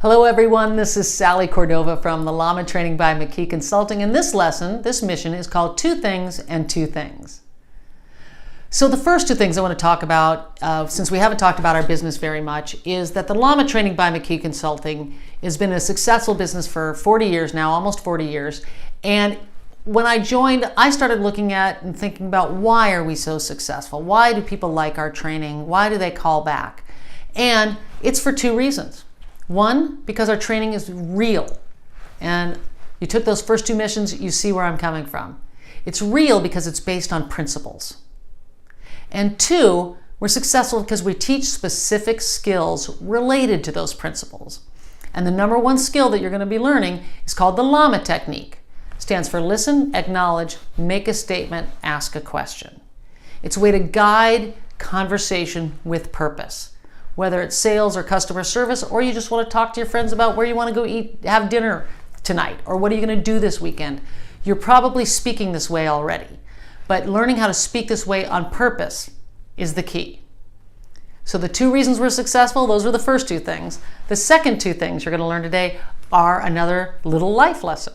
Hello everyone, this is Sally Cordova from the LAMA Training by McKee Consulting, and this mission is called Two Things and Two Things. So the first two things I want to talk about, since we haven't talked about our business very much, is that the LAMA Training by McKee Consulting has been a successful business for 40 years now, almost 40 years, and when I joined, I started looking at and thinking about why are we so successful? Why do people like our training? Why do they call back? And it's for two reasons. One, because our training is real. And you took those first two missions, you see where I'm coming from. It's real because it's based on principles. And two, we're successful because we teach specific skills related to those principles. And the number one skill that you're going to be learning is called the LAMA technique. It stands for listen, acknowledge, make a statement, ask a question. It's a way to guide conversation with purpose. Whether it's sales or customer service, or you just want to talk to your friends about where you want to go have dinner tonight, or what are you going to do this weekend. You're probably speaking this way already, but learning how to speak this way on purpose is the key. So the two reasons we're successful, those are the first two things. The second two things you're going to learn today are another little life lesson.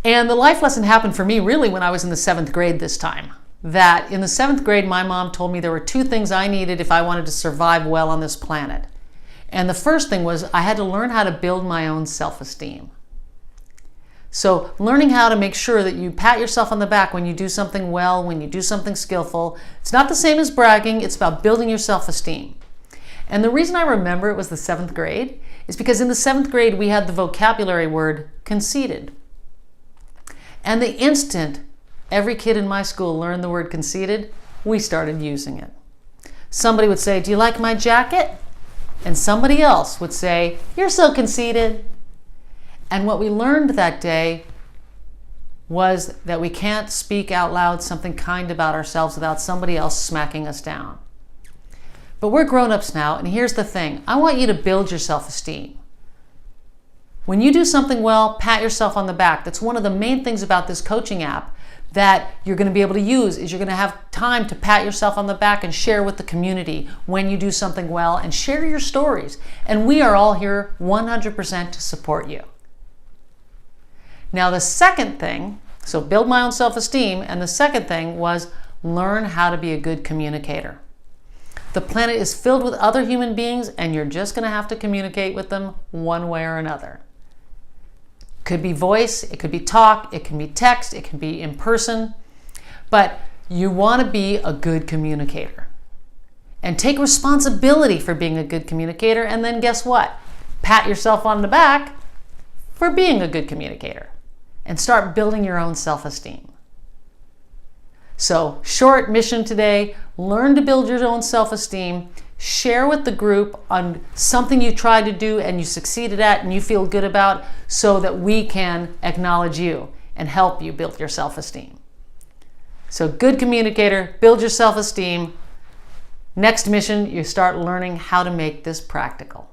And the life lesson happened for me really when I was in the 7th grade this time. That in the 7th grade, my mom told me there were two things I needed if I wanted to survive well on this planet. And the first thing was I had to learn how to build my own self-esteem. So learning how to make sure that you pat yourself on the back when you do something well, when you do something skillful. It's not the same as bragging, it's about building your self-esteem. And the reason I remember it was the 7th grade is because in the 7th grade we had the vocabulary word conceited. And the instant every kid in my school learned the word conceited, we started using it. Somebody would say, "Do you like my jacket?" And somebody else would say, "You're so conceited." And what we learned that day was that we can't speak out loud something kind about ourselves without somebody else smacking us down. But we're grown-ups now, and here's the thing. I want you to build your self-esteem. When you do something well, pat yourself on the back. That's one of the main things about this coaching app that you're going to be able to use is you're going to have time to pat yourself on the back and share with the community when you do something well and share your stories. And we are all here 100% to support you. Now the second thing, so build my own self-esteem, and the second thing was learn how to be a good communicator. The planet is filled with other human beings and you're just going to have to communicate with them one way or another. It could be voice, it could be talk, it can be text, it can be in person, but you want to be a good communicator. And take responsibility for being a good communicator, and then guess what? Pat yourself on the back for being a good communicator and start building your own self-esteem. So, short mission today, learn to build your own self-esteem. Share with the group on something you tried to do and you succeeded at and you feel good about so that we can acknowledge you and help you build your self-esteem. So good communicator, build your self-esteem. Next mission, you start learning how to make this practical.